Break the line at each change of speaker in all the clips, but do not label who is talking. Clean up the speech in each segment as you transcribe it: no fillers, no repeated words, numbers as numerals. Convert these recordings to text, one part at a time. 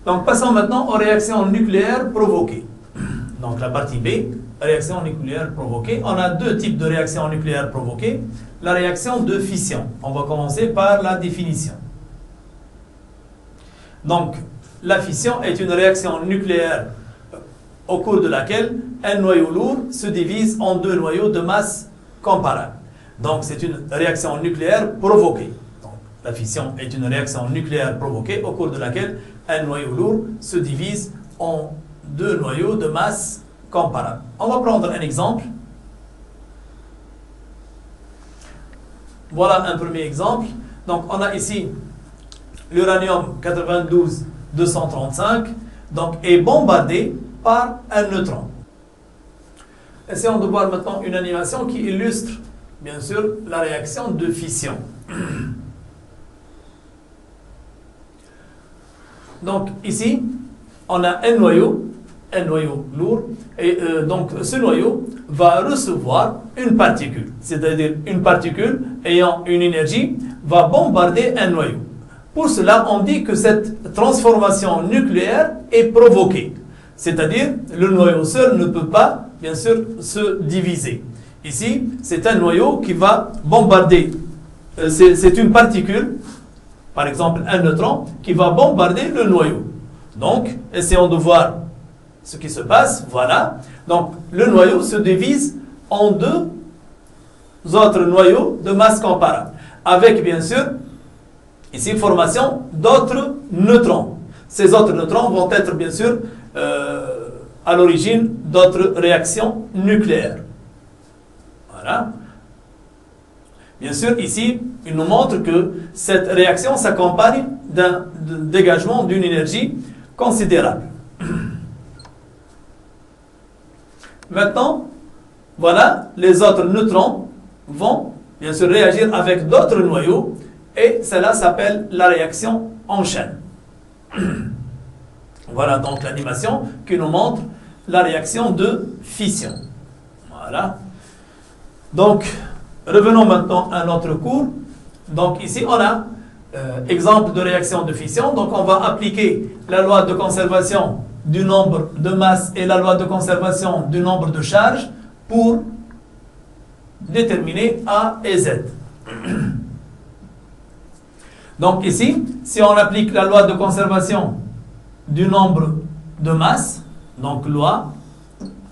Donc, passons maintenant aux réactions nucléaires provoquées. Donc, la partie B, réaction nucléaire provoquée. On a deux types de réactions nucléaires provoquées. La réaction de fission. On va commencer par la définition. Donc, la fission est une réaction nucléaire au cours de laquelle un noyau lourd se divise en deux noyaux de masse comparable. Donc, c'est une réaction nucléaire provoquée. Donc, la fission est une réaction nucléaire provoquée au cours de laquelle un noyau lourd se divise en deux noyaux de masse comparable. On va prendre un exemple. Voilà un premier exemple. Donc, on a ici l'uranium 92-235 donc, est bombardé par un neutron. Essayons de voir maintenant une animation qui illustre, bien sûr, la réaction de fission. Donc, ici, on a un noyau lourd, et donc ce noyau va recevoir une particule, c'est-à-dire une particule ayant une énergie va bombarder un noyau. Pour cela, on dit que cette transformation nucléaire est provoquée, c'est-à-dire le noyau seul ne peut pas, bien sûr, se diviser. Ici, c'est un noyau qui va bombarder, c'est une particule, par exemple un neutron, qui va bombarder le noyau. Donc, essayons de voir ce qui se passe, voilà. Donc, le noyau se divise en deux autres noyaux de masse comparable, avec bien sûr, ici, formation d'autres neutrons. Ces autres neutrons vont être bien sûr à l'origine d'autres réactions nucléaires. Voilà. Bien sûr, ici, il nous montre que cette réaction s'accompagne d'un dégagement d'une énergie considérable. Maintenant, voilà, les autres neutrons vont bien sûr réagir avec d'autres noyaux et cela s'appelle la réaction en chaîne. Voilà donc l'animation qui nous montre la réaction de fission. Voilà. Donc, revenons maintenant à notre cours. Donc ici, on a exemple de réaction de fission. Donc on va appliquer la loi de conservation du nombre de masses et la loi de conservation du nombre de charges pour déterminer A et Z. Donc ici, si on applique la loi de conservation du nombre de masses, donc loi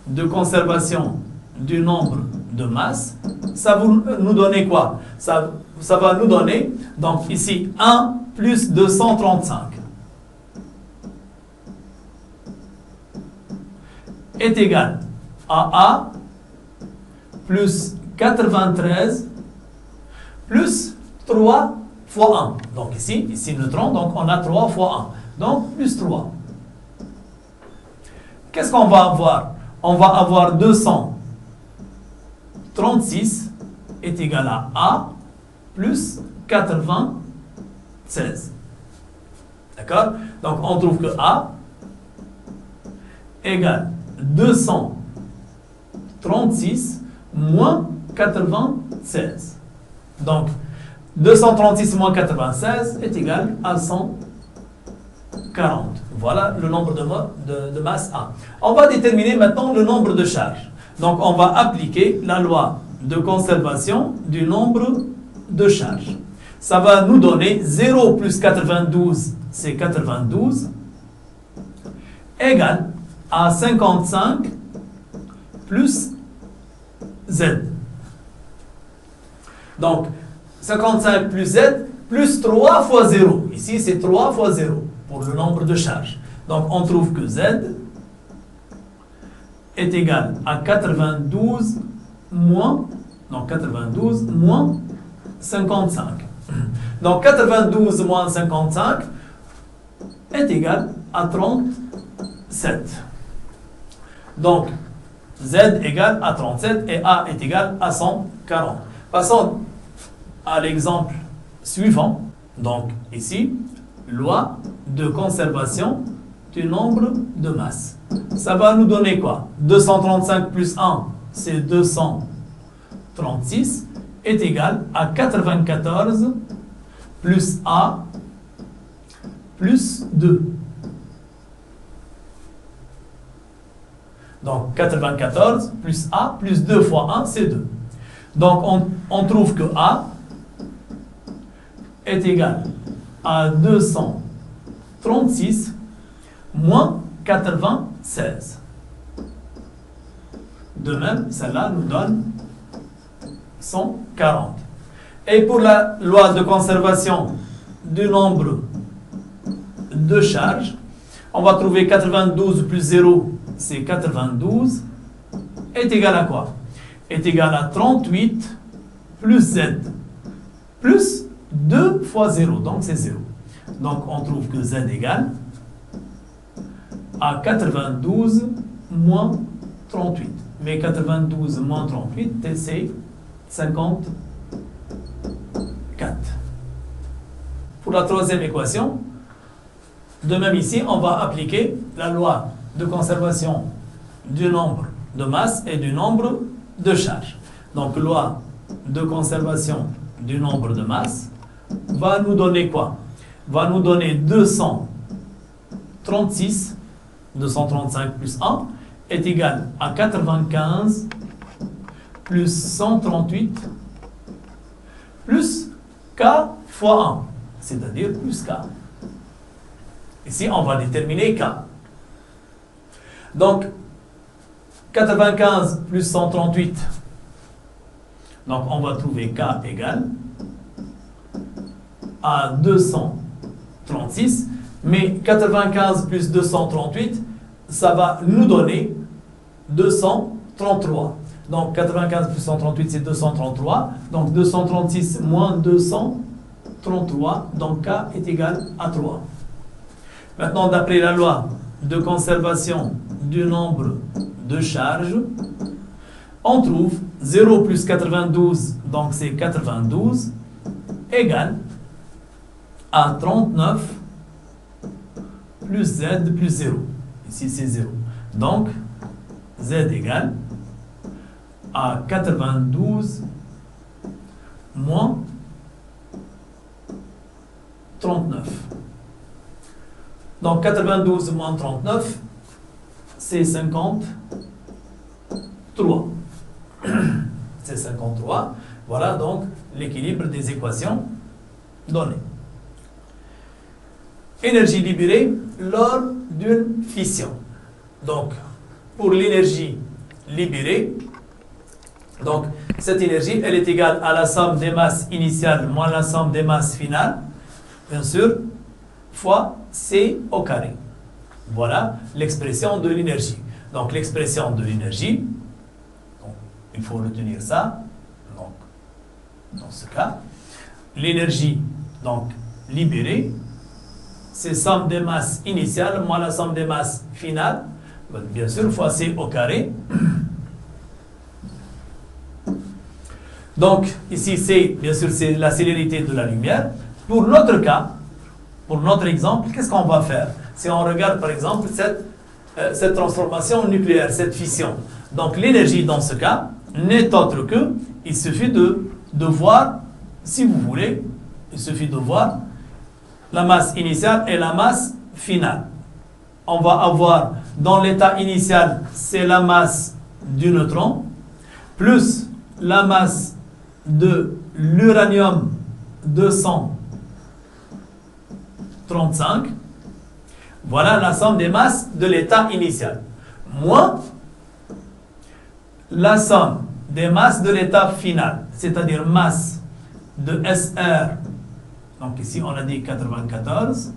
de conservation du nombre de masses, ça va nous donner quoi? Ça va nous donner, donc ici, 1 plus 235 est égal à A plus 93 plus 3 fois 1. Donc ici neutron, donc on a 3 fois 1. Donc plus 3. Qu'est-ce qu'on va avoir? On va avoir 236 est égal à A plus 96. D'accord? Donc on trouve que A égale 236 moins 96. Donc 236 moins 96 est égal à 140. Voilà le nombre de masse A. On va déterminer maintenant le nombre de charges. Donc on va appliquer la loi de conservation du nombre de charges. Ça va nous donner 0 plus 92, c'est 92, égale à 55 plus Z. Donc 55 plus Z plus 3 fois 0. Ici c'est 3 fois 0 pour le nombre de charges. Donc on trouve que Z est égal à 92 moins 55. Donc 92 moins 55 est égal à 37. Donc Z égale à 37 et A est égal à 140. Passons à l'exemple suivant. Donc ici, loi de conservation du nombre de masses. Ça va nous donner quoi? 235 plus 1, c'est 236, est égal à 94 plus A plus 2. Donc 94 plus A plus 2 fois 1, c'est 2. Donc on trouve que A est égal à 236 moins 96. De même, celle-là nous donne 140. Et pour la loi de conservation du nombre de charges, on va trouver 92 plus 0, c'est 92, est égal à quoi? Est égal à 38 plus Z, plus 2 fois 0, donc c'est 0. Donc on trouve que Z égale à 92 moins 38. Mais 92 moins 38, c'est 54. Pour la troisième équation, de même ici, on va appliquer la loi de conservation du nombre de masse et du nombre de charges. Donc, loi de conservation du nombre de masse va nous donner quoi? Va nous donner 236, 235 plus 1, est égal à 95 plus 138 plus K fois 1, c'est-à-dire plus K. Ici, on va déterminer K. Donc, 95 plus 138, donc on va trouver K égale à 236, mais 95 plus 238, ça va nous donner 233. Donc 95 plus 138, c'est 233. Donc 236 moins 233, donc K est égal à 3. Maintenant, d'après la loi de conservation du nombre de charges, on trouve 0 plus 92, donc c'est 92, égale à 39 plus Z plus 0. Ici, c'est 0. Donc, Z égale à 92 moins 39. Donc, 92 moins 39, c'est 53. C'est 53. Voilà donc l'équilibre des équations données. Énergie libérée lors d'une fission. Donc, pour l'énergie libérée, donc cette énergie, elle est égale à la somme des masses initiales moins la somme des masses finales, bien sûr, fois C au carré. Voilà l'expression de l'énergie. Donc, l'expression de l'énergie, il faut retenir ça. Donc, dans ce cas, l'énergie donc libérée, c'est somme des masses initiales moins la somme des masses finales, bien sûr, fois C au carré. Donc, ici, C, bien sûr, c'est la célérité de la lumière. Pour notre cas, pour notre exemple, qu'est-ce qu'on va faire? Si on regarde, par exemple, cette transformation nucléaire, cette fission. Donc, l'énergie, dans ce cas, n'est autre que, il suffit de voir, si vous voulez, il suffit de voir la masse initiale et la masse finale. On va avoir, dans l'état initial, c'est la masse du neutron, plus la masse de l'uranium 235. Voilà la somme des masses de l'état initial. Moins la somme des masses de l'état final, c'est-à-dire masse de SR, donc ici on a dit 94,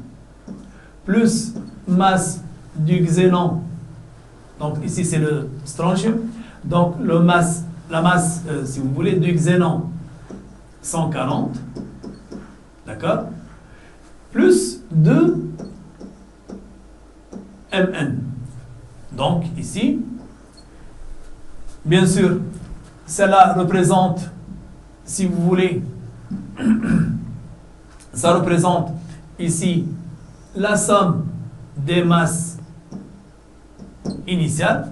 plus masse du xénon, donc ici c'est le strontium, donc la masse, si vous voulez, du xénon, 140, d'accord, plus 2 Mn. Donc ici, bien sûr, cela représente, si vous voulez, ça représente ici la somme des masses initiales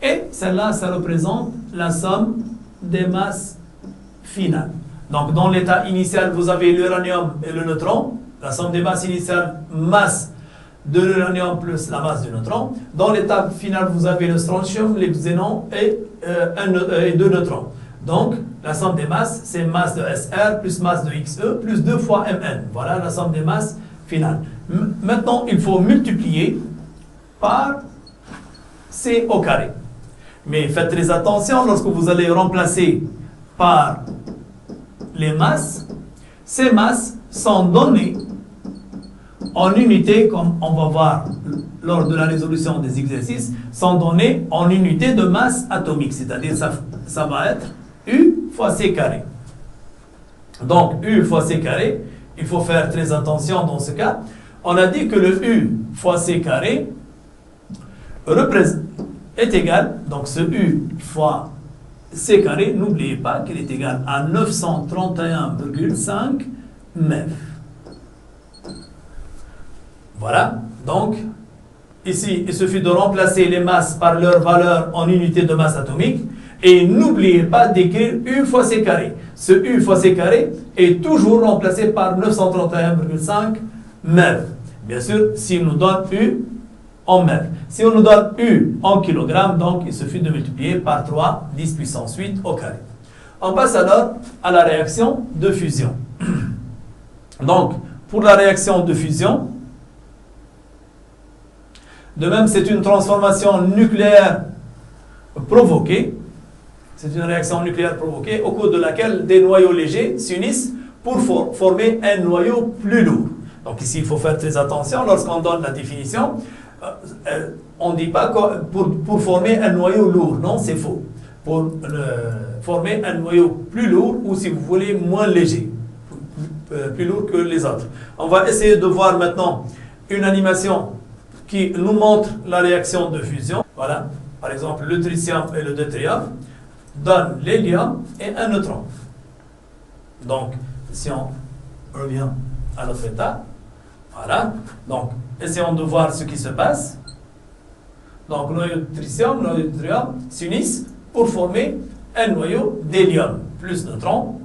et celle-là, ça représente la somme des masses finales. Donc dans l'état initial, vous avez l'uranium et le neutron, la somme des masses initiales, masse de l'uranium plus la masse du neutron. Dans l'étape finale, vous avez le strontium, les xénons et 2 neutrons. Donc, la somme des masses, c'est masse de SR plus masse de XE plus 2 fois Mn. Voilà la somme des masses finale. Maintenant, il faut multiplier par C au carré. Mais faites très attention lorsque vous allez remplacer par les masses. Ces masses sont données en unités, comme on va voir lors de la résolution des exercices, sont données en unités de masse atomique. C'est-à-dire ça va être U fois C carré. Donc, U fois C carré, il faut faire très attention dans ce cas. On a dit que le U fois C carré est égal, donc ce U fois C carré, n'oubliez pas qu'il est égal à 931,5 MeV. Voilà, donc ici, il suffit de remplacer les masses par leur valeur en unité de masse atomique. Et n'oubliez pas d'écrire U fois C carré. Ce U fois C carré est toujours remplacé par 931,5 MeV. Bien sûr, s'il nous donne U en MeV. Si on nous donne U en kilogrammes, donc il suffit de multiplier par 3, 10 puissance 8 au carré. On passe alors à la réaction de fusion. Donc, pour la réaction de fusion, de même, c'est une transformation nucléaire provoquée. C'est une réaction nucléaire provoquée au cours de laquelle des noyaux légers s'unissent pour former un noyau plus lourd. Donc ici, il faut faire très attention lorsqu'on donne la définition. On ne dit pas pour former un noyau lourd. Non, c'est faux. Pour former un noyau plus lourd ou, si vous voulez, moins léger. Plus lourd que les autres. On va essayer de voir maintenant une animation qui nous montre la réaction de fusion. Voilà. Par exemple, le tritium et le deutérium donnent l'hélium et un neutron. Donc, si on revient à notre état, voilà. Donc, essayons de voir ce qui se passe. Donc, noyau de tritium, noyau de deutérium s'unissent pour former un noyau d'hélium plus neutron.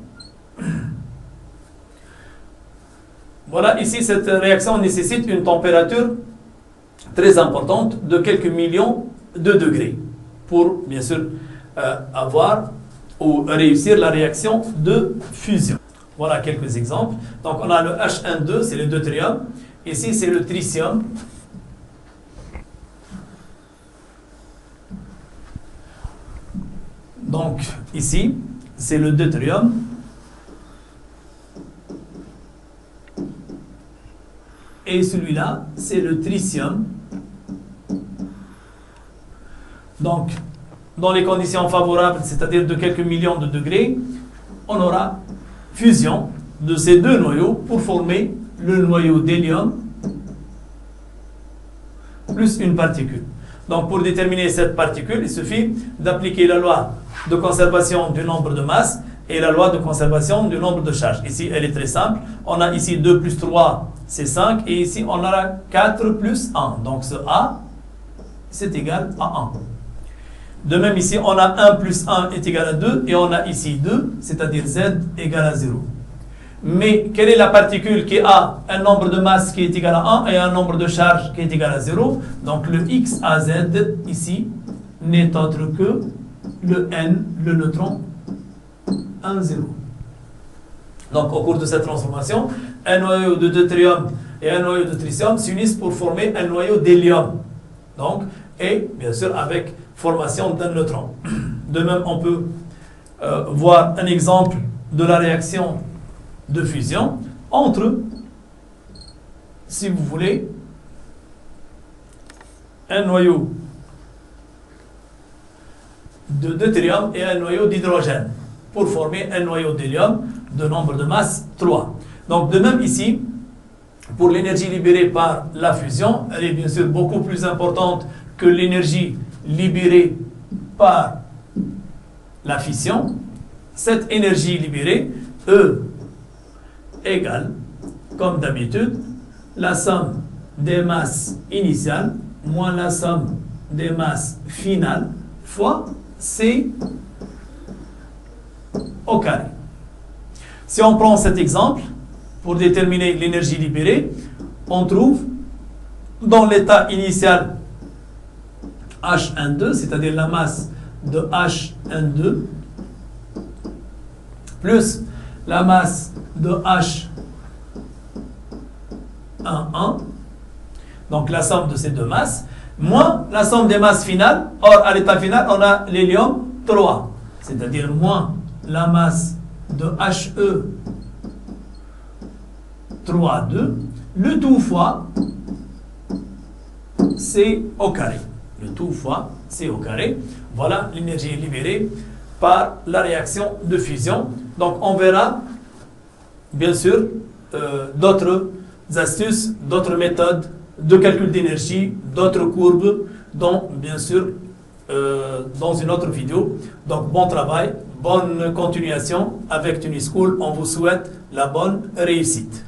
Voilà, ici, cette réaction nécessite une température très importante de quelques millions de degrés pour, bien sûr, avoir ou réussir la réaction de fusion. Voilà quelques exemples. Donc, on a le H12, c'est le deutérium. Ici, c'est le tritium. Donc, ici, c'est le deutérium. Et celui-là, c'est le tritium. Donc, dans les conditions favorables, c'est-à-dire de quelques millions de degrés, on aura fusion de ces deux noyaux pour former le noyau d'hélium plus une particule. Donc, pour déterminer cette particule, il suffit d'appliquer la loi de conservation du nombre de masses et la loi de conservation du nombre de charges. Ici, elle est très simple. On a ici 2 plus 3, c'est 5. Et ici, on aura 4 plus 1. Donc, ce A, c'est égal à 1. De même, ici, on a 1 plus 1 est égal à 2. Et on a ici 2, c'est-à-dire Z égale à 0. Mais quelle est la particule qui a un nombre de masse qui est égal à 1 et un nombre de charge qui est égal à 0? Donc, le X à Z, ici, n'est autre que le N, le neutron, 1, 0. Donc, au cours de cette transformation, un noyau de deutérium et un noyau de tritium s'unissent pour former un noyau d'hélium. Donc, et bien sûr, avec formation d'un neutron. De même, on peut voir un exemple de la réaction de fusion entre, si vous voulez, un noyau de deutérium et un noyau d'hydrogène pour former un noyau d'hélium de nombre de masse 3. Donc, de même ici, pour l'énergie libérée par la fusion, elle est bien sûr beaucoup plus importante que l'énergie libérée par la fission. Cette énergie libérée, E, égale, comme d'habitude, la somme des masses initiales moins la somme des masses finales fois C au carré. Si on prend cet exemple, pour déterminer l'énergie libérée, on trouve dans l'état initial H12, c'est-à-dire la masse de H12, plus la masse de H11, donc la somme de ces deux masses, moins la somme des masses finales. Or, à l'état final, on a l'hélium 3, c'est-à-dire moins la masse de He 3,2, le tout fois C au carré. Le tout fois C au carré. Voilà l'énergie libérée par la réaction de fusion. Donc, on verra, bien sûr, d'autres astuces, d'autres méthodes de calcul d'énergie, d'autres courbes, dont, bien sûr, dans une autre vidéo. Donc, bon travail, bonne continuation avec Tunischool. On vous souhaite la bonne réussite.